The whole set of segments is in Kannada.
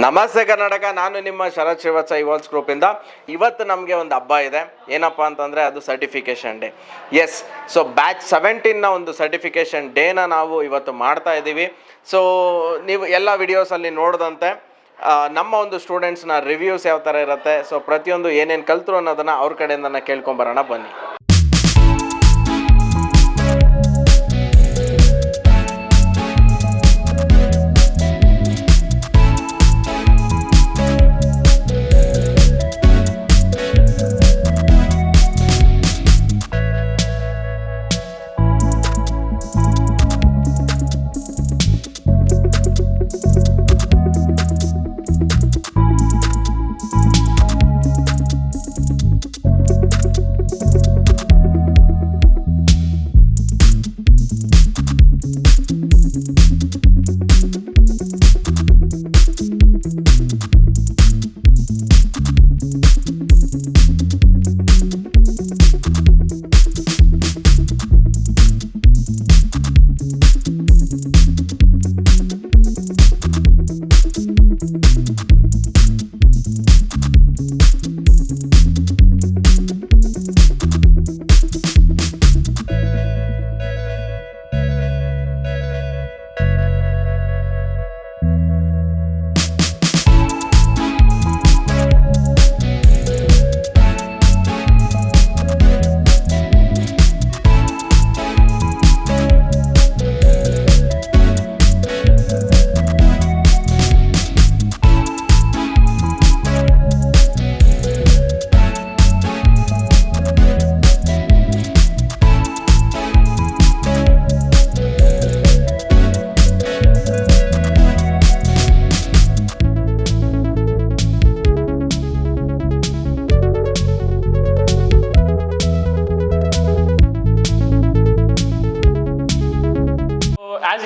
ನಮಸ್ತೆ ಕರ್ನಾಟಕ. ನಾನು ನಿಮ್ಮ ಶರತ್ ಶ್ರೀವತ್ಸ ಇವಾಲ್ಸ್ ಗ್ರೂಪಿಂದ. ಇವತ್ತು ನಮಗೆ ಒಂದು ಹಬ್ಬ ಇದೆ. ಏನಪ್ಪ ಅಂತಂದರೆ ಅದು certification day. Yes, so batch 17ನ ಒಂದು ಸರ್ಟಿಫಿಕೇಷನ್ ಡೇನ ನಾವು ಇವತ್ತು ಮಾಡ್ತಾ ಇದ್ದೀವಿ. ಸೊ ನೀವು ಎಲ್ಲ ವಿಡಿಯೋಸಲ್ಲಿ ನೋಡಿದಂತೆ ನಮ್ಮ ಒಂದು ಸ್ಟೂಡೆಂಟ್ಸ್ನ ರಿವ್ಯೂಸ್ ಯಾವ ಥರ ಇರುತ್ತೆ, ಸೊ ಪ್ರತಿಯೊಂದು ಏನೇನು ಕಲ್ತರು ಅನ್ನೋದನ್ನು ಅವ್ರ ಕಡೆಯಿಂದ ಕೇಳ್ಕೊಂಬರೋಣ ಬನ್ನಿ.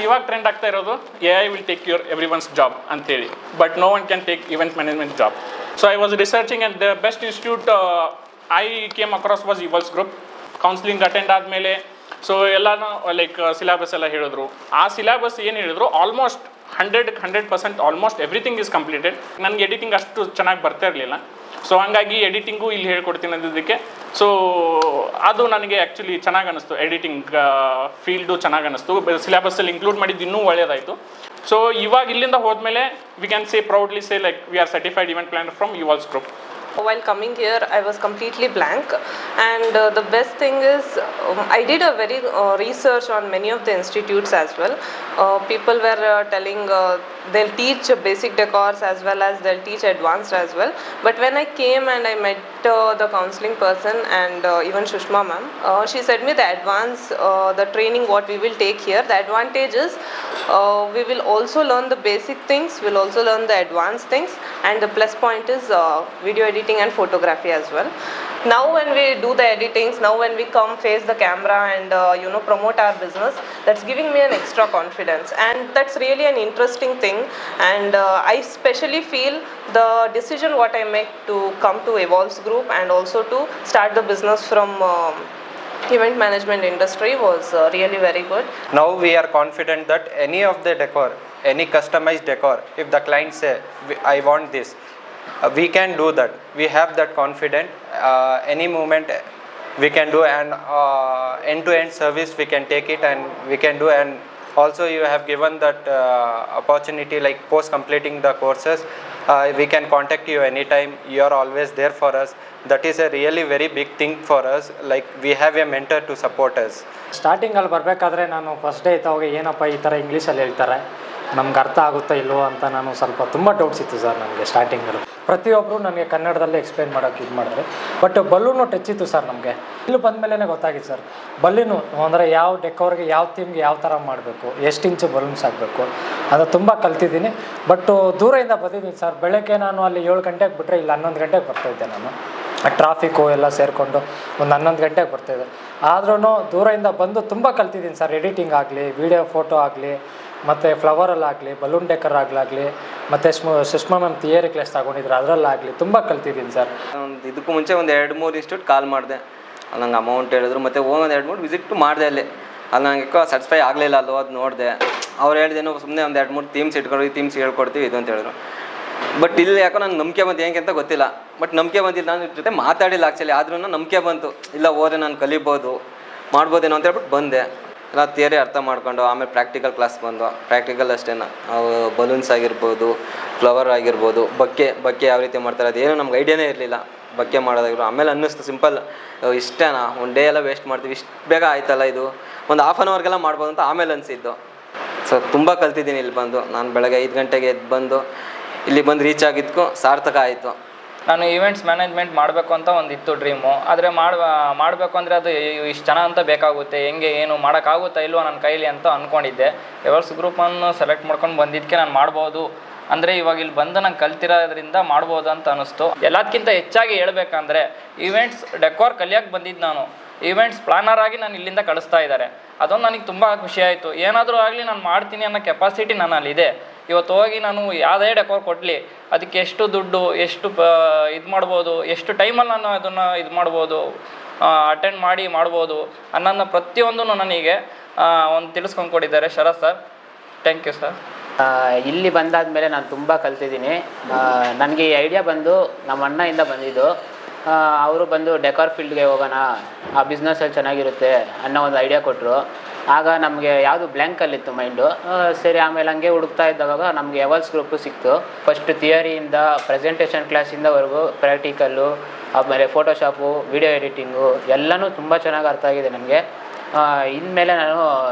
ಇವಾಗ ಟ್ರೆಂಡ್ ಆಗ್ತಾ ಇರೋದು AI will take your every one's job ಅಂತೇಳಿ, but no one can take event management job. So I was researching and the best institute I came across was Evolves group. Counselling attend ಆದಮೇಲೆ ಸೊ ಎಲ್ಲನೂ ಲೈಕ್ ಸಿಲೆಬಸ್ ಎಲ್ಲ ಹೇಳಿದ್ರು. ಆ ಸಿಲೆಬಸ್ ಏನು ಹೇಳಿದ್ರು almost 100% almost everything is completed. ನನಗೆ ಎಡಿಟಿಂಗ್ ಅಷ್ಟು ಚೆನ್ನಾಗಿ ಬರ್ತಾ ಇರಲಿಲ್ಲ. ಸೊ ಹಂಗಾಗಿ ಎಡಿಟಿಂಗು ಇಲ್ಲಿ ಹೇಳ್ಕೊಡ್ತೀನಿ ಅನ್ನೋದಕ್ಕೆ ಸೊ ಅದು ನನಗೆ ಆ್ಯಕ್ಚುಲಿ ಚೆನ್ನಾಗಿ ಅನ್ನಿಸ್ತು. ಎಡಿಟಿಂಗ್ ಫೀಲ್ಡು ಚೆನ್ನಾಗಿ ಅನ್ನಿಸ್ತು. ಸಿಲೆಬಸ್ಸಲ್ಲಿ ಇನ್ಕ್ಲೂಡ್ ಮಾಡಿದ್ದು ಇನ್ನೂ ಒಳ್ಳೆಯದಾಯಿತು. ಸೊ ಇವಾಗ ಇಲ್ಲಿಂದ ಹೋದ್ಮೇಲೆ we can say proudly say like we are certified event planner from Evolves group. While coming here, I was completely blank, and the best thing is I did a very research on many of the institutes as well. People were telling they'll teach basic decors as well as they'll teach advanced as well. But when I came and I met the counseling person and even Shushma ma'am, she said me the advanced, the training what we will take here, the advantage is we will also learn the basic things, we'll also learn the advanced things, and the plus point is video editing and photography as well. Now when we do the editings, now when we come face the camera and promote our business, that's giving me an extra confidence, and that's really an interesting thing. And I especially feel the decision what I make to come to Evolves Group and also to start the business from event management industry was really very good. Now we are confident that any of the decor, any customized decor, if the client say I want this, we can do that. We have that confidence. Any moment we can do an end-to-end service. We can take it and we can do. And also you have given that opportunity, like post completing the courses, we can contact you anytime. You are always there for us. That is a really very big thing for us. Like we have a mentor to support us. ಸ್ಟಾರ್ಟಿಂಗಲ್ಲಿ ಬರಬೇಕಾದ್ರೆ ನಾನು ಫಸ್ಟ್ ಡೇ ಇತ್ತವಾಗ ಏನಪ್ಪ ಈ ಥರ ಇಂಗ್ಲೀಷಲ್ಲಿ ಹೇಳ್ತಾರೆ, ನಮ್ಗೆ ಅರ್ಥ ಆಗುತ್ತಾ ಇಲ್ವೋ ಅಂತ ನಾನು ಸ್ವಲ್ಪ ತುಂಬ ಡೌಟ್ಸ್ ಇತ್ತು ಸರ್ ನನಗೆ ಸ್ಟಾರ್ಟಿಂಗಲ್ಲಿ. ಪ್ರತಿಯೊಬ್ಬರು ನನಗೆ ಕನ್ನಡದಲ್ಲೇ ಎಕ್ಸ್ಪ್ಲೇನ್ ಮಾಡೋಕ್ಕೆ ಇದು ಮಾಡಿದ್ರೆ, ಬಟ್ ಬಲ್ಲೂನು ಟಚ್ ಇತ್ತು ಸರ್ ನಮಗೆ. ಇಲ್ಲಿ ಬಂದ ಮೇಲೆ ಗೊತ್ತಾಗಿತ್ತು ಸರ್ ಬಲ್ಲೂನು ಅಂದರೆ ಯಾವ ಡೆಕೋರ್ಗೆ ಯಾವ ಥೀಮ್ಗೆ ಯಾವ ಥರ ಮಾಡಬೇಕು, ಎಷ್ಟು ಇಂಚು ಬಲೂನ್ಸ್ ಆಗಬೇಕು ಅದು ತುಂಬ ಕಲ್ತಿದ್ದೀನಿ. ಬಟ್ ದೂರದಿಂದ ಬಂದಿದ್ದೀನಿ ಸರ್. ಬೆಳಗ್ಗೆ ನಾನು ಅಲ್ಲಿ 7 ಗಂಟೆಗೆ ಬಿಟ್ಟರೆ ಇಲ್ಲಿ 11 ಗಂಟೆಗೆ ಬರ್ತಾಯಿದ್ದೆ ನಾನು. ಟ್ರಾಫಿಕ್ಕು ಎಲ್ಲ ಸೇರಿಕೊಂಡು ಒಂದು 11 ಗಂಟೆಗೆ ಬರ್ತಾಯಿದ್ದೆ. ಆದ್ರೂ ದೂರದಿಂದ ಬಂದು ತುಂಬ ಕಲ್ತಿದ್ದೀನಿ ಸರ್. ಎಡಿಟಿಂಗ್ ಆಗಲಿ, ವೀಡಿಯೋ ಫೋಟೋ ಆಗಲಿ, ಮತ್ತು ಫ್ಲವರಲ್ಲಾಗಲಿ, ಬಲೂನ್ ಡೆಕರ್ ಆಗಲಾಗಲಿ, ಮತ್ತು ಸುಷ್ಮಾ ಮ್ಯಾಮ್ ಥಿಯರಿ ಕ್ಲಾಸ್ ತಗೊಂಡಿದ್ರು ಅದರಲ್ಲಾಗಲಿ ತುಂಬ ಕಲ್ತಿದ್ದೀನಿ ಸರ್. ಇದಕ್ಕೂ ಮುಂಚೆ ಒಂದು 2-3 ಇನ್ಸ್ಟಿಟ್ಯೂಟ್ ಕಾಲ್ ಮಾಡಿದೆ. ಅಲ್ಲಿ ನಂಗೆ ಅಮೌಂಟ್ ಹೇಳಿದ್ರು, ಮತ್ತು ಒಂದು 2-3 ವಿಸಿಟ್ ಮಾಡಿದೆ. ಅಲ್ಲಿ ನಂಗೆ ఎక్కువ ಸ್ಯಾಟಿಸ್ಫೈ ಆಗಲಿಲ್ಲ. ಅದು ನೋಡಿದೆ. ಅವ್ರು ಹೇಳಿದೇನು ಸುಮ್ಮನೆ ಒಂದು 2-3 ಥೀಮ್ಸ್ ಇಟ್ಕೊಂಡು ಈ ಥೀಮ್ಸ್ ಹೇಳ್ಕೊಡ್ತೀವಿ ಇದು ಅಂತ ಹೇಳಿದ್ರು. ಬಟ್ ಇಲ್ಲಿ ಯಾಕೋ ನಂಗೆ ನಂಬಿಕೆ ಬಂತು ಏನಕ್ಕೆ ಅಂತ ಗೊತ್ತಿಲ್ಲ. ಬಟ್ ನಂಬಿಕೆ ಬಂದಿಲ್ಲ, ನಾನು ಜೊತೆ ಮಾತಾಡಿಲ್ಲ ಆ್ಯಕ್ಚುಲಿ, ಆದ್ರೂ ನಂಬಿಕೆ ಬಂತು, ಇಲ್ಲ ಹೋದ್ರೆ ನಾನು ಕಲಿಬೋದು ಮಾಡ್ಬೋದೇನೋ ಅಂತ ಹೇಳ್ಬಿಟ್ಟು ಬಂದೆ. ಎಲ್ಲ ಥಿಯರಿ ಅರ್ಥ ಮಾಡ್ಕೊಂಡು ಆಮೇಲೆ ಪ್ರಾಕ್ಟಿಕಲ್ ಕ್ಲಾಸ್ ಬಂದು, ಪ್ರಾಕ್ಟಿಕಲ್ ಅಷ್ಟೇ ಬಲೂನ್ಸ್ ಆಗಿರ್ಬೋದು, ಫ್ಲವರ್ ಆಗಿರ್ಬೋದು, ಬಕ್ಕೆ ಯಾವ ರೀತಿ ಮಾಡ್ತಾರೆ ಅದೇನು ನಮ್ಗೆ ಐಡಿಯಾನೇ ಇರಲಿಲ್ಲ ಬಕ್ಕೆ ಮಾಡೋದಾಗಿರೋ. ಆಮೇಲೆ ಅನ್ನಿಸ್ತು ಸಿಂಪಲ್, ಇಷ್ಟೇನಾ ಒಂದು ಡೇ ಎಲ್ಲ ವೇಸ್ಟ್ ಮಾಡ್ತೀವಿ, ಇಷ್ಟು ಬೇಗ ಆಯ್ತಲ್ಲ ಇದು, ಒಂದು ಹಾಫ್ ಆನ್ ಅವರ್ಗೆಲ್ಲ ಮಾಡ್ಬೋದು ಅಂತ ಆಮೇಲೆ ಅನಿಸಿದ್ದು. ಸೊ ತುಂಬ ಕಲ್ತಿದ್ದೀನಿ ಇಲ್ಲಿ ಬಂದು. ನಾನು ಬೆಳಗ್ಗೆ 5 ಗಂಟೆಗೆ ಎದ್ದು ಬಂದು ಇಲ್ಲಿ ಬಂದು ರೀಚ್ ಆಗಿದ್ದಕ್ಕೂ ಸಾರ್ಥಕ ಆಯಿತು. ನಾನು ಈವೆಂಟ್ಸ್ ಮ್ಯಾನೇಜ್ಮೆಂಟ್ ಮಾಡಬೇಕು ಅಂತ ಒಂದಿತ್ತು ಡ್ರೀಮು. ಆದರೆ ಮಾಡಬೇಕು ಅಂದರೆ ಅದು ಇಷ್ಟು ಜನ ಅಂತ ಬೇಕಾಗುತ್ತೆ, ಹೆಂಗೆ ಏನು ಮಾಡೋಕ್ಕಾಗುತ್ತಾ ಇಲ್ವೋ ನನ್ನ ಕೈಲಿ ಅಂತ ಅಂದ್ಕೊಂಡಿದ್ದೆ. ಎವರ್ಸ್ ಗ್ರೂಪನ್ನು ಸೆಲೆಕ್ಟ್ ಮಾಡ್ಕೊಂಡು ಬಂದಿದ್ದಕ್ಕೆ ನಾನು ಮಾಡ್ಬೋದು ಅಂದರೆ ಇವಾಗ ಇಲ್ಲಿ ಬಂದು ನಂಗೆ ಕಲ್ತಿರೋದ್ರಿಂದ ಮಾಡ್ಬೋದು ಅಂತ ಅನ್ನಿಸ್ತು. ಎಲ್ಲದಕ್ಕಿಂತ ಹೆಚ್ಚಾಗಿ ಹೇಳ್ಬೇಕಂದ್ರೆ ಈವೆಂಟ್ಸ್ ಡೆಕೋರ್ ಕಲಿಯೋಕ್ಕೆ ಬಂದಿದ್ದು ನಾನು, ಈವೆಂಟ್ಸ್ ಪ್ಲಾನರ್ ಆಗಿ ನಾನು ಇಲ್ಲಿಂದ ಕಳಿಸ್ತಾ ಇದ್ದಾರೆ. ಅದೊಂದು ನನಗೆ ತುಂಬ ಖುಷಿ ಆಯಿತು. ಏನಾದರೂ ಆಗಲಿ ನಾನು ಮಾಡ್ತೀನಿ ಅನ್ನೋ ಕೆಪಾಸಿಟಿ ನನ್ನಲ್ಲಿದೆ. ಇವತ್ತು ಹೋಗಿ ನಾನು ಯಾವುದೇ ಡೆಕೋರ್ ಕೊಡಲಿ ಅದಕ್ಕೆ ಎಷ್ಟು ದುಡ್ಡು, ಎಷ್ಟು ಇದು ಮಾಡ್ಬೋದು, ಎಷ್ಟು ಟೈಮಲ್ಲಿ ನಾನು ಅದನ್ನು ಇದು ಮಾಡ್ಬೋದು, ಅಟೆಂಡ್ ಮಾಡ್ಬೋದು ಅನ್ನೋದನ್ನ ಪ್ರತಿಯೊಂದೂ ನನಗೆ ಒಂದು ತಿಳಿಸ್ಕೊಂಡು ಕೊಟ್ಟಿದ್ದಾರೆ Sharath sir. Thank you sir. ಇಲ್ಲಿ ಬಂದಾದಮೇಲೆ ನಾನು ತುಂಬ ಕಲ್ತಿದ್ದೀನಿ. ನನಗೆ ಈ ಐಡಿಯಾ ಬಂದು ನಮ್ಮ ಅಣ್ಣಯಿಂದ ಬಂದಿದ್ದು. ಅವರು ಬಂದು ಡೆಕೋರ್ ಫೀಲ್ಡ್ಗೆ ಹೋಗೋಣ, ಆ ಬಿಸ್ನೆಸ್ಸಲ್ಲಿ ಚೆನ್ನಾಗಿರುತ್ತೆ ಅನ್ನೋ ಒಂದು ಐಡಿಯಾ ಕೊಟ್ಟರು. ಆಗ ನಮಗೆ ಯಾವುದು ಬ್ಲ್ಯಾಂಕಲ್ಲಿತ್ತು ಮೈಂಡು. ಸರಿ, ಆಮೇಲೆ ಹಂಗೆ ಹುಡುಕ್ತಾ ಇದ್ದಾಗ ನಮಗೆ ಎವಲ್ಸ್ ಗ್ರೂಪು ಸಿಕ್ತು. ಫಸ್ಟ್ ಥಿಯರಿಯಿಂದ ಪ್ರೆಸೆಂಟೇಷನ್ ಕ್ಲಾಸಿಂದವರೆಗೂ ಪ್ರಾಕ್ಟಿಕಲ್ಲು, ಆಮೇಲೆ ಫೋಟೋಶಾಪು, ವಿಡಿಯೋ ಎಡಿಟಿಂಗು ಎಲ್ಲನೂ ತುಂಬ ಚೆನ್ನಾಗಿ ಅರ್ಥ ಆಗಿದೆ ನನಗೆ. ಇನ್ಮೇಲೆ ನಾನು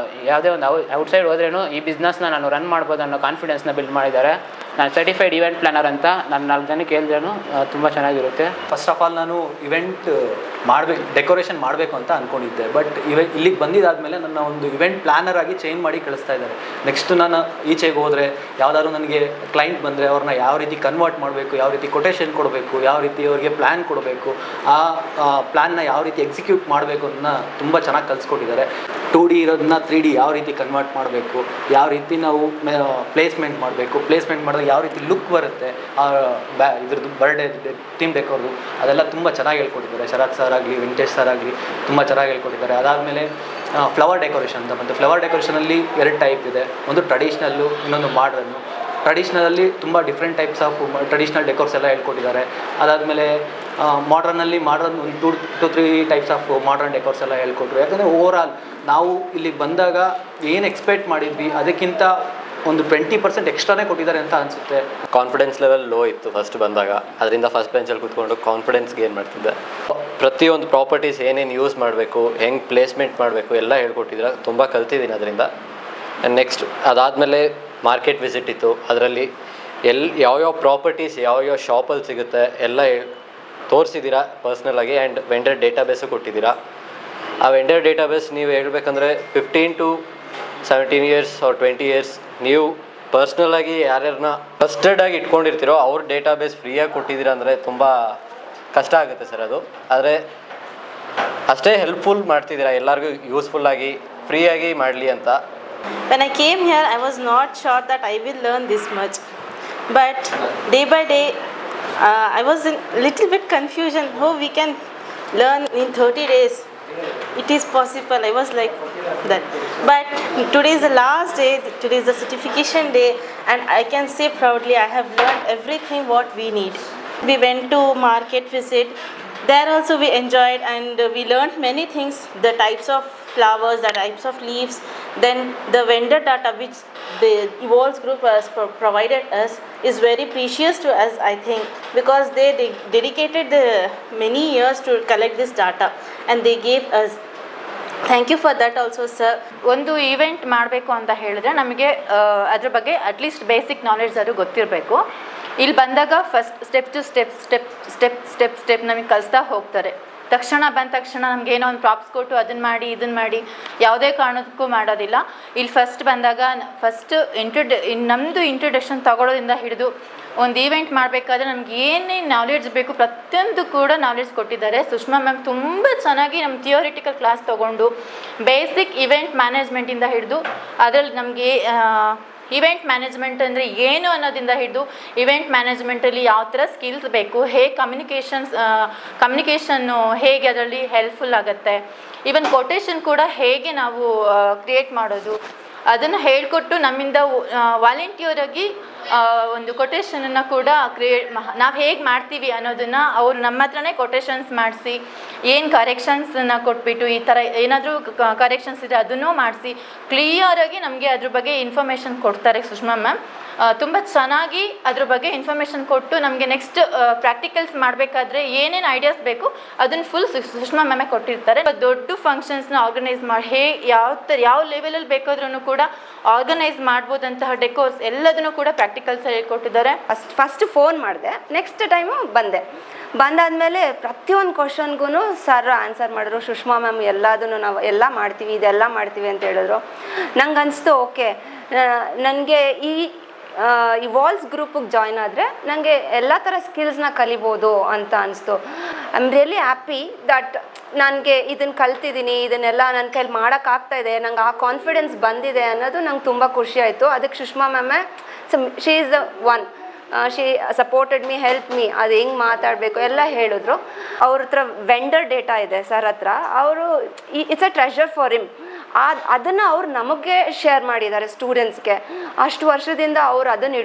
ಯಾವುದೇ ಒಂದು ಔಟ್ಸೈಡ್ ಹೋದ್ರೂ ಈ ಬಿಸ್ನೆಸ್ನ ನಾನು ರನ್ ಮಾಡ್ಬೋದು ಅನ್ನೋ ಕಾನ್ಫಿಡೆನ್ಸ್ನ ಬಿಲ್ಡ್ ಮಾಡಿದ್ದಾರೆ. ನಾನು ಸರ್ಟಿಫೈಡ್ ಇವೆಂಟ್ ಪ್ಲಾನರ್ ಅಂತ ನಾನು 4 ಜನಕ್ಕೆ ಹೇಳಿದ್ರೂ ತುಂಬ ಚೆನ್ನಾಗಿರುತ್ತೆ. ಫಸ್ಟ್ ಆಫ್ ಆಲ್ ನಾನು ಇವೆಂಟ್ ಡೆಕೋರೇಷನ್ ಮಾಡಬೇಕು ಅಂತ ಅಂದ್ಕೊಂಡಿದ್ದೆ. ಬಟ್ ಇಲ್ಲಿಗೆ ಬಂದಿದ್ದಾದಮೇಲೆ ನನ್ನ ಒಂದು ಇವೆಂಟ್ ಪ್ಲಾನರ್ ಆಗಿ ಚೇಂಜ್ ಮಾಡಿ ಕಳಿಸ್ತಾ ಇದ್ದಾರೆ. ನೆಕ್ಸ್ಟ್ ನಾನು ಈಚೆಗೆ ಹೋದರೆ ಯಾವುದಾದ್ರು ನನಗೆ ಕ್ಲೈಂಟ್ ಬಂದರೆ ಅವ್ರನ್ನ ಯಾವ ರೀತಿ ಕನ್ವರ್ಟ್ ಮಾಡಬೇಕು, ಯಾವ ರೀತಿ ಕೊಟೇಶನ್ ಕೊಡಬೇಕು, ಯಾವ ರೀತಿ ಅವ್ರಿಗೆ ಪ್ಲ್ಯಾನ್ ಕೊಡಬೇಕು, ಆ ಪ್ಲ್ಯಾನ್ನ ಯಾವ ರೀತಿ ಎಕ್ಸಿಕ್ಯೂಟ್ ಮಾಡಬೇಕು ಅನ್ನೋ ತುಂಬ ಚೆನ್ನಾಗಿ ಕಲಿಸ್ಕೊಟ್ಟಿದ್ದಾರೆ. 2D ಇರೋದನ್ನ 3D ಯಾವ ರೀತಿ ಕನ್ವರ್ಟ್ ಮಾಡಬೇಕು, ಯಾವ ರೀತಿ ನಾವು ಪ್ಲೇಸ್ಮೆಂಟ್ ಮಾಡಬೇಕು, ಪ್ಲೇಸ್ಮೆಂಟ್ ಮಾಡಿದಾಗ ಯಾವ ರೀತಿ ಲುಕ್ ಬರುತ್ತೆ, ಇದ್ರದ್ದು ಬರ್ಡೇ ಥೀಮ್ ಡೆಕೋರ್ದು ಅದೆಲ್ಲ ತುಂಬ ಚೆನ್ನಾಗಿ ಹೇಳ್ಕೊಟ್ಟಿದ್ದಾರೆ. ಶರತ್ ಸರ್ ಆಗಲಿ, ವೆಂಕಟೇಶ್ ಸರ್ ಆಗಲಿ ತುಂಬ ಚೆನ್ನಾಗಿ ಹೇಳ್ಕೊಟ್ಟಿದ್ದಾರೆ. ಅದಾದಮೇಲೆ ಫ್ಲವರ್ ಡೆಕೋರೇಷನ್ ಅಂತ ಬಂತು. ಫ್ಲವರ್ ಡೆಕೋರೇಷನಲ್ಲಿ 2 ಟೈಪ್ ಇದೆ, ಒಂದು ಟ್ರೆಡಿಷ್ನಲ್ಲು, ಇನ್ನೊಂದು ಮಾಡ್ರನ್ನು. ಟ್ರೆಡಿಷ್ನಲಲ್ಲಿ ತುಂಬ different types of traditional decors ಎಲ್ಲ ಹೇಳ್ಕೊಟ್ಟಿದ್ದಾರೆ. ಅದಾದಮೇಲೆ ಮಾಡ್ರನ್ ಒಂದು 2-3 ಟೈಪ್ಸ್ ಆಫ್ ಮಾಡ್ರನ್ ಡೆಕೋರ್ಸ್ ಎಲ್ಲ ಹೇಳ್ಕೊಟ್ರು. ಯಾಕಂದರೆ ಓವರಾಲ್ ನಾವು ಇಲ್ಲಿಗೆ ಬಂದಾಗ ಏನು ಎಕ್ಸ್ಪೆಕ್ಟ್ ಮಾಡಿದ್ವಿ ಅದಕ್ಕಿಂತ ಒಂದು 20% ಎಕ್ಸ್ಟ್ರಾನೇ ಕೊಟ್ಟಿದ್ದಾರೆ ಅಂತ ಅನಿಸುತ್ತೆ. ಕಾನ್ಫಿಡೆನ್ಸ್ ಲೆವೆಲ್ ಲೋ ಇತ್ತು ಫಸ್ಟ್ ಬಂದಾಗ, ಅದರಿಂದ ಫಸ್ಟ್ ಬೆಂಚಲ್ಲಿ ಕೂತ್ಕೊಂಡು ಕಾನ್ಫಿಡೆನ್ಸ್ ಗೇನ್ ಮಾಡ್ತಿದ್ದೆ. ಪ್ರತಿಯೊಂದು ಪ್ರಾಪರ್ಟೀಸ್ ಏನೇನು ಯೂಸ್ ಮಾಡಬೇಕು, ಹೆಂಗೆ ಪ್ಲೇಸ್ಮೆಂಟ್ ಮಾಡಬೇಕು ಎಲ್ಲ ಹೇಳ್ಕೊಟ್ಟಿದ್ರೆ ತುಂಬ ಕಲ್ತಿದ್ದೀನಿ ಅದರಿಂದ. ನೆಕ್ಸ್ಟ್ ಅದಾದಮೇಲೆ ಮಾರ್ಕೆಟ್ ವಿಸಿಟ್ ಇತ್ತು. ಅದರಲ್ಲಿ ಯಾವ್ಯಾವ ಪ್ರಾಪರ್ಟೀಸ್ ಯಾವ್ಯಾವ ಶಾಪಲ್ಲಿ ಸಿಗುತ್ತೆ ಎಲ್ಲ ತೋರಿಸಿದ್ದೀರಾ ಪರ್ಸ್ನಲಾಗಿ. ಆ್ಯಂಡ್ ವೆಂಡರ್ ಡೇಟಾಬೇಸು ಕೊಟ್ಟಿದ್ದೀರಾ. ಆ ವೆಂಡರ್ ಡೇಟಾಬೇಸ್ ನೀವು ಹೇಳ್ಬೇಕಂದ್ರೆ 15 to 17 years or 20 years ನೀವು ಪರ್ಸ್ನಲಾಗಿ ಯಾರ್ಯಾರನ್ನ ಟ್ರಸ್ಟೆಡಾಗಿ ಇಟ್ಕೊಂಡಿರ್ತೀರೋ ಅವ್ರ ಡೇಟಾಬೇಸ್ ಫ್ರೀಯಾಗಿ ಕೊಟ್ಟಿದ್ದೀರಾ ಅಂದರೆ ತುಂಬ ಕಷ್ಟ ಆಗುತ್ತೆ ಸರ್ ಅದು. ಆದರೆ ಅಷ್ಟೇ ಹೆಲ್ಪ್ಫುಲ್ ಮಾಡ್ತಿದ್ದೀರಾ, ಎಲ್ಲರಿಗೂ ಯೂಸ್ಫುಲ್ಲಾಗಿ ಫ್ರೀಯಾಗಿ ಮಾಡಲಿ ಅಂತ. When I came here, I was not sure that I will learn this much. But day by day, I was in little bit confusion. How we can learn in 30 days? It is possible. I was like that. But today is the last day. Today is the certification day, and I can say proudly I have learned everything what we need. We went to market visit. There also we enjoyed and we learned many things. The types of flowers, the types of leaves, then the vendor data which the Evolves Group has provided us is very precious to us, I think, because they dedicated the many years to collect this data and they gave us. Thank you for that also, sir. ಒಂದು ಈವೆಂಟ್ ಮಾಡಬೇಕು ಅಂತ ಹೇಳಿದ್ರೆ ನಮಗೆ ಅದ್ರ ಬಗ್ಗೆ ಅಟ್ಲೀಸ್ಟ್ ಬೇಸಿಕ್ ನಾಲೆಡ್ಜ್ ಅದು ಗೊತ್ತಿರಬೇಕು. ಇಲ್ಲಿ ಬಂದಾಗ ಫಸ್ಟ್ ಸ್ಟೆಪ್ ನಮಗೆ ಕಲಿಸ್ತಾ ಹೋಗ್ತಾರೆ. ಬಂದ ತಕ್ಷಣ ನಮ್ಗೆ ಏನೋ ಒಂದು ಪ್ರಾಪ್ಸ್ ಕೊಟ್ಟು ಅದನ್ನು ಮಾಡಿ ಇದನ್ನು ಮಾಡಿ ಯಾವುದೇ ಕಾರಣಕ್ಕೂ ಮಾಡೋದಿಲ್ಲ. ಇಲ್ಲಿ ಫಸ್ಟ್ ಬಂದಾಗ ನಮ್ಮದು ಇಂಟ್ರೊಡಕ್ಷನ್ ತಗೊಳ್ಳೋದ್ರಿಂದ ಹಿಡಿದು ಒಂದು ಈವೆಂಟ್ ಮಾಡಬೇಕಾದ್ರೆ ನಮ್ಗೆ ಏನೇನು ನಾಲೆಡ್ಜ್ ಬೇಕು ಪ್ರತಿಯೊಂದು ಕೂಡ ನಾಲೆಡ್ಜ್ ಕೊಟ್ಟಿದ್ದಾರೆ. ಸುಷ್ಮಾ ಮ್ಯಾಮ್ ತುಂಬ ಚೆನ್ನಾಗಿ ನಮ್ಮ ಥಿಯೋರಿಟಿಕಲ್ ಕ್ಲಾಸ್ ತೊಗೊಂಡು ಬೇಸಿಕ್ ಇವೆಂಟ್ ಮ್ಯಾನೇಜ್ಮೆಂಟಿಂದ ಹಿಡಿದು ಅದರಲ್ಲಿ ನಮಗೆ ಇವೆಂಟ್ ಮ್ಯಾನೇಜ್ಮೆಂಟ್ ಅಂದರೆ ಏನು ಅನ್ನೋದಿಂದ ಹಿಡಿದು ಇವೆಂಟ್ ಮ್ಯಾನೇಜ್ಮೆಂಟಲ್ಲಿ ಯಾವ ಥರ ಸ್ಕಿಲ್ಸ್ ಬೇಕು, ಹೇಗೆ ಕಮ್ಯುನಿಕೇಷನ್ನು ಹೇಗೆ ಅದರಲ್ಲಿ ಹೆಲ್ಪ್ಫುಲ್ ಆಗುತ್ತೆ, ಈವನ್ ಕೊಟೇಶನ್ ಕೂಡ ಹೇಗೆ ನಾವು ಕ್ರಿಯೇಟ್ ಮಾಡೋದು ಅದನ್ನು ಹೇಳಿಕೊಟ್ಟು ನಮ್ಮಿಂದ ವಾಲಂಟಿಯರಾಗಿ ಒಂದು ಕೊಟೇಶನನ್ನು ಕೂಡ ನಾವು ಹೇಗೆ ಮಾಡ್ತೀವಿ ಅನ್ನೋದನ್ನು ಅವರು ನಮ್ಮ ಹತ್ರನೇ ಕೊಟೇಶನ್ಸ್ ಮಾಡಿಸಿ ಏನು ಕರೆಕ್ಷನ್ಸನ್ನು ಕೊಟ್ಬಿಟ್ಟು ಈ ಥರ ಏನಾದರೂ ಕರೆಕ್ಷನ್ಸ್ ಇದ್ದರೆ ಅದನ್ನೂ ಮಾಡಿಸಿ ಕ್ಲಿಯರಾಗಿ ನಮಗೆ ಅದ್ರ ಬಗ್ಗೆ ಇನ್ಫಾರ್ಮೇಷನ್ ಕೊಡ್ತಾರೆ ಸುಷ್ಮಾ ಮ್ಯಾಮ್. ತುಂಬ ಚೆನ್ನಾಗಿ ಅದ್ರ ಬಗ್ಗೆ ಇನ್ಫಾರ್ಮೇಷನ್ ಕೊಟ್ಟು ನಮಗೆ ನೆಕ್ಸ್ಟ್ ಪ್ರಾಕ್ಟಿಕಲ್ಸ್ ಮಾಡಬೇಕಾದ್ರೆ ಏನೇನು ಐಡಿಯಾಸ್ ಬೇಕು ಅದನ್ನು ಫುಲ್ ಸುಷ್ಮಾ ಮ್ಯಾಮೇ ಕೊಟ್ಟಿರ್ತಾರೆ. ದೊಡ್ಡ ಫಂಕ್ಷನ್ಸ್ನ ಆರ್ಗನೈಸ್ ಮಾಡಿ ಯಾವ ಲೆವೆಲಲ್ಲಿ ಬೇಕಾದ್ರೂ ಕೂಡ ಆರ್ಗನೈಸ್ ಮಾಡ್ಬೋದಂತಹ ಡೆಕೋರ್ಸ್ ಎಲ್ಲದನ್ನು ಕೂಡ ಪ್ರಾಕ್ಟಿಕಲ್ಸ್ ಹೇಳ್ಕೊಟ್ಟಿದ್ದಾರೆ. ಫಸ್ಟ್ ಫೋನ್ ಮಾಡಿದೆ, ನೆಕ್ಸ್ಟ್ ಟೈಮು ಬಂದಾದಮೇಲೆ ಪ್ರತಿಯೊಂದು ಕ್ವಶನ್ಗೂ ಸರ್ ಆನ್ಸರ್ ಮಾಡಿದ್ರು. ಸುಷ್ಮಾ ಮ್ಯಾಮ್ ಎಲ್ಲದನ್ನು ನಾವು ಎಲ್ಲ ಮಾಡ್ತೀವಿ, ಇದೆಲ್ಲ ಮಾಡ್ತೀವಿ ಅಂತ ಹೇಳಿದ್ರು. ನಂಗೆ ಅನಿಸ್ತು ಓಕೆ, ನನಗೆ ಈ ಇವಾಲ್ವ್ಸ್ ಗ್ರೂಪಿಗೆ ಜಾಯ್ನ್ ಆದರೆ ನನಗೆ ಎಲ್ಲ ಥರ ಸ್ಕಿಲ್ಸ್ನ ಕಲಿಬೋದು ಅಂತ ಅನಿಸ್ತು. I am really happy that ನನಗೆ ಇದನ್ನು ಕಲ್ತಿದ್ದೀನಿ, ಇದನ್ನೆಲ್ಲ ನನ್ನ ಕೈಲಿ ಮಾಡೋಕ್ಕಾಗ್ತಾಯಿದೆ, ನಂಗೆ ಆ ಕಾನ್ಫಿಡೆನ್ಸ್ ಬಂದಿದೆ ಅನ್ನೋದು ನಂಗೆ ತುಂಬ ಖುಷಿ ಆಯಿತು. ಅದಕ್ಕೆ ಸುಷ್ಮಾ ಮ್ಯಾಮೇ she is the one, she supported me, help me, ಅದು ಹೆಂಗೆ ಮಾತಾಡಬೇಕು ಎಲ್ಲ ಹೇಳಿದ್ರು. ಅವ್ರ ಹತ್ರ ವೆಂಡರ್ ಡೇಟಾ ಇದೆ ಸರ್ ಹತ್ರ, ಅವರು it's a treasure for him. ಅದನ್ನು ಅವ್ರು ನಮಗೆ ಶೇರ್ ಮಾಡಿದ್ದಾರೆ ಸ್ಟೂಡೆಂಟ್ಸ್ಗೆ. ಅಷ್ಟು ವರ್ಷದಿಂದ ಅವ್ರು ಅದನ್ನು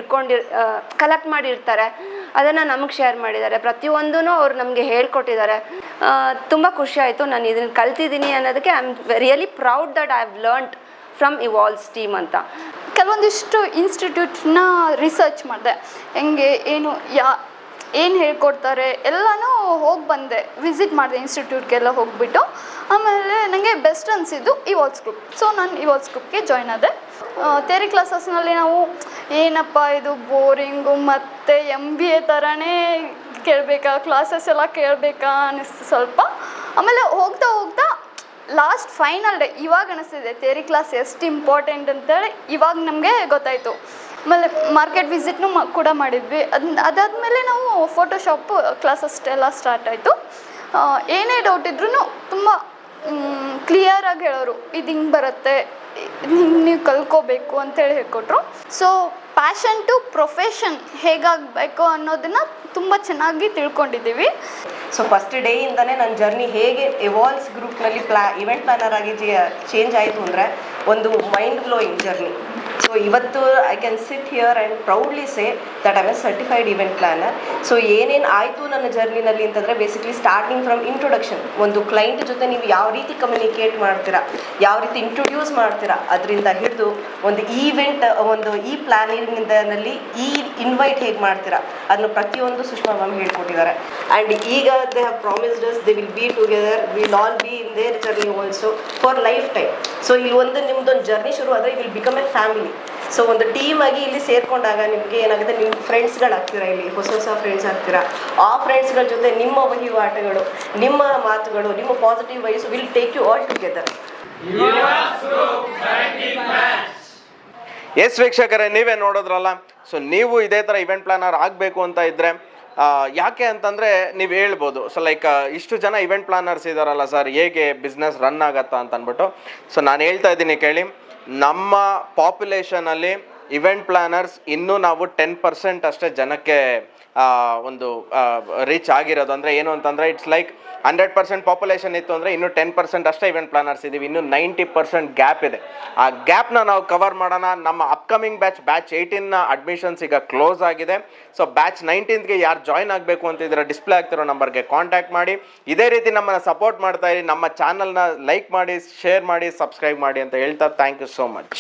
ಕಲೆಕ್ಟ್ ಮಾಡಿರ್ತಾರೆ, ಅದನ್ನು ನಮಗೆ ಶೇರ್ ಮಾಡಿದ್ದಾರೆ. ಪ್ರತಿಯೊಂದೂ ಅವ್ರು ನಮಗೆ ಹೇಳ್ಕೊಟ್ಟಿದ್ದಾರೆ. ತುಂಬ ಖುಷಿ ಆಯಿತು. ನಾನು ಇದನ್ನು ಕಲ್ತಿದ್ದೀನಿ ಅನ್ನೋದಕ್ಕೆ I am really proud that I have learned from Evolves team ಅಂತ. ಕೆಲವೊಂದಿಷ್ಟು ಇನ್ಸ್ಟಿಟ್ಯೂಟ್ನ ರಿಸರ್ಚ್ ಮಾಡಿದೆ, ಹೆಂಗೆ ಏನು ಹೇಳ್ಕೊಡ್ತಾರೆ ಎಲ್ಲನೂ ಹೋಗಿ ಬಂದೆ, ವಿಸಿಟ್ ಮಾಡಿದೆ ಇನ್ಸ್ಟಿಟ್ಯೂಟ್ಗೆಲ್ಲ ಹೋಗಿಬಿಟ್ಟು. ಆಮೇಲೆ ನನಗೆ ಬೆಸ್ಟ್ ಅನಿಸಿದ್ದು ಇವಾಲ್ವ್ಸ್ ಗ್ರೂಪ್. ಸೊ ನಾನು ಇವಾಲ್ವ್ಸ್ ಗ್ರೂಪ್ಗೆ ಜಾಯ್ನ್ ಆದೆ. ಥಿಯರಿ ಕ್ಲಾಸಸ್ನಲ್ಲಿ ನಾವು ಏನಪ್ಪ ಇದು ಬೋರಿಂಗು ಮತ್ತು MBA ಥರನೇ ಕೇಳಬೇಕಾ, ಕ್ಲಾಸಸ್ ಎಲ್ಲ ಕೇಳಬೇಕಾ ಅನ್ನಿಸ್ತು ಸ್ವಲ್ಪ. ಆಮೇಲೆ ಹೋಗ್ತಾ ಲಾಸ್ಟ್ ಫೈನಲ್ ಡೇ ಇವಾಗ ಅನಿಸ್ತಿದೆ ಥಿಯರಿ ಕ್ಲಾಸ್ ಎಷ್ಟು ಇಂಪಾರ್ಟೆಂಟ್ ಅಂತೇಳಿ ಇವಾಗ ನಮಗೆ ಗೊತ್ತಾಯಿತು. ಆಮೇಲೆ ಮಾರ್ಕೆಟ್ ವಿಸಿಟ್ನು ಕೂಡ ಮಾಡಿದ್ವಿ. ಅದಾದಮೇಲೆ ನಾವು ಫೋಟೋಶಾಪ್ ಕ್ಲಾಸಸ್ ಎಲ್ಲ ಸ್ಟಾರ್ಟ್ ಆಯಿತು. ಏನೇ ಡೌಟ್ ಇದ್ರೂ ತುಂಬ ಕ್ಲಿಯರಾಗಿ ಹೇಳೋರು, ಇದು ಹಿಂಗೆ ಬರುತ್ತೆ, ಹಿಂಗೆ ನೀವು ಕಲ್ಕೋಬೇಕು ಅಂತೇಳಿ ಹೇಳ್ಕೊಟ್ರು. ಸೊ ಪ್ಯಾಷನ್ ಟು ಪ್ರೊಫೆಷನ್ ಹೇಗಾಗಬೇಕು ಅನ್ನೋದನ್ನು ತುಂಬ ಚೆನ್ನಾಗಿ ತಿಳ್ಕೊಂಡಿದ್ದೀವಿ. ಸೊ ಫಸ್ಟ್ ಡೇಯಿಂದನೇ ನನ್ನ ಜರ್ನಿ ಹೇಗೆ ಇವಾಲ್ವ್ಸ್ ಗ್ರೂಪ್ನಲ್ಲಿ ಇವೆಂಟ್ ಪ್ಲಾನರ್ ಆಗಿ ಚೇಂಜ್ ಆಯಿತು ಅಂದರೆ ಒಂದು ಮೈಂಡ್ ಬ್ಲೋಯಿಂಗ್ ಜರ್ನಿ. ಸೊ ಇವತ್ತು I can sit here and proudly say that I am A certified event planner. So ಏನೇನು ಆಯಿತು ನನ್ನ ಜರ್ನಿನಲ್ಲಿ ಅಂತಂದರೆ ಬೇಸಿಕ್ಲಿ ಸ್ಟಾರ್ಟಿಂಗ್ ಫ್ರಮ್ ಇಂಟ್ರೊಡಕ್ಷನ್, ಒಂದು ಕ್ಲೈಂಟ್ ಜೊತೆ ನೀವು ಯಾವ ರೀತಿ ಕಮ್ಯುನಿಕೇಟ್ ಮಾಡ್ತೀರಾ, ಯಾವ ರೀತಿ ಇಂಟ್ರೊಡ್ಯೂಸ್ ಮಾಡ್ತೀರಾ, ಅದರಿಂದ ಹಿಡಿದು ಒಂದು ಈ ಪ್ಲಾನಿಂಗ್ನಲ್ಲಿ ಈ ಇನ್ವೈಟ್ ಹೇಗೆ ಮಾಡ್ತೀರಾ ಅದನ್ನು ಪ್ರತಿಯೊಂದು ಸುಷ್ಮಾ ಮ್ಯಾಮ್ ಹೇಳ್ಕೊಟ್ಟಿದ್ದಾರೆ. ಆ್ಯಂಡ್ ಈಗ they have promised us they will be together, will all B in their journey also for life time. So ಇಲ್ಲಿ ನಿಮ್ಮದೊಂದು ಜರ್ನಿ ಶುರು ಆದರೆ will become A family. So ಒಂದು ಟೀಮ್ ಆಗಿ ಇಲ್ಲಿ ಸೇರಿಕೊಂಡಾಗ ನಿಮಗೆ ಏನಾಗುತ್ತೆ, ನಿಮ್ಮ ಫ್ರೆಂಡ್ಸ್ಗಳಾಗ್ತೀರಾ, ಇಲ್ಲಿ ಹೊಸ ಫ್ರೆಂಡ್ಸ್ ಆಗ್ತೀರಾ. ಆ ಫ್ರೆಂಡ್ಸ್ಗಳ ಜೊತೆ ನಿಮ್ಮ ವಹಿವಾಟುಗಳು, ನಿಮ್ಮ ಮಾತುಗಳು, ನಿಮ್ಮ positive vibes will take you all together. Yes ವೀಕ್ಷಕರೇ, ನೀವೇ ನೋಡೋದ್ರಲ್ಲ. ಸೊ ನೀವು ಇದೇ ಥರ ಇವೆಂಟ್ ಪ್ಲಾನರ್ ಆಗಬೇಕು ಅಂತ ಇದ್ದರೆ ಯಾಕೆ ಅಂತಂದರೆ ನೀವು ಹೇಳ್ಬೋದು, ಸೊ ಲೈಕ್ ಇಷ್ಟು ಜನ ಇವೆಂಟ್ ಪ್ಲಾನರ್ಸ್ ಇದ್ದಾರಲ್ಲ ಸರ್, ಹೇಗೆ ಬಿಸ್ನೆಸ್ ರನ್ ಆಗತ್ತಾ ಅಂತ ಅಂದ್ಬಿಟ್ಟು. ಸೊ ನಾನು ಹೇಳ್ತಾ ಇದ್ದೀನಿ ಕೇಳಿ, ನಮ್ಮ ಪಾಪ್ಯುಲೇಷನಲ್ಲಿ ಇವೆಂಟ್ ಪ್ಲಾನರ್ಸ್ ಇನ್ನೂ ನಾವು 10% ಅಷ್ಟೇ ಜನಕ್ಕೆ ಒಂದು ರೀಚ್ ಆಗಿರೋದು. ಅಂದರೆ ಏನು ಅಂತಂದರೆ ಇಟ್ಸ್ ಲೈಕ್ 100% ಪಾಪ್ಯುಲೇಷನ್ ಇತ್ತು ಅಂದರೆ ಇನ್ನೂ 10% ಅಷ್ಟೇ ಇವೆಂಟ್ ಪ್ಲಾನರ್ಸ್ ಇದ್ದೀವಿ, ಇನ್ನೂ 90% ಗ್ಯಾಪ್ ಇದೆ. ಆ ಗ್ಯಾಪ್ನ ನಾವು ಕವರ್ ಮಾಡೋಣ. ನಮ್ಮ ಅಪ್ಕಮಿಂಗ್ ಬ್ಯಾಚ್ 18ನ ಅಡ್ಮಿಷನ್ಸ್ ಈಗ ಕ್ಲೋಸ್ ಆಗಿದೆ. ಸೊ ಬ್ಯಾಚ್ 19ಗೆ ಯಾರು ಜಾಯ್ನ್ ಆಗಬೇಕು ಅಂತಿದ್ರೆ ಡಿಸ್ಪ್ಲೇ ಆಗ್ತಿರೋ ನಂಬರ್ಗೆ ಕಾಂಟ್ಯಾಕ್ಟ್ ಮಾಡಿ. ಇದೇ ರೀತಿ ನಮ್ಮನ್ನು ಸಪೋರ್ಟ್ ಮಾಡ್ತಾ ಇರಿ. ನಮ್ಮ ಚಾನಲ್ನ ಲೈಕ್ ಮಾಡಿ, ಶೇರ್ ಮಾಡಿ, ಸಬ್ಸ್ಕ್ರೈಬ್ ಮಾಡಿ ಅಂತ ಹೇಳ್ತಾ ಥ್ಯಾಂಕ್ ಯು ಸೋ ಮಚ್.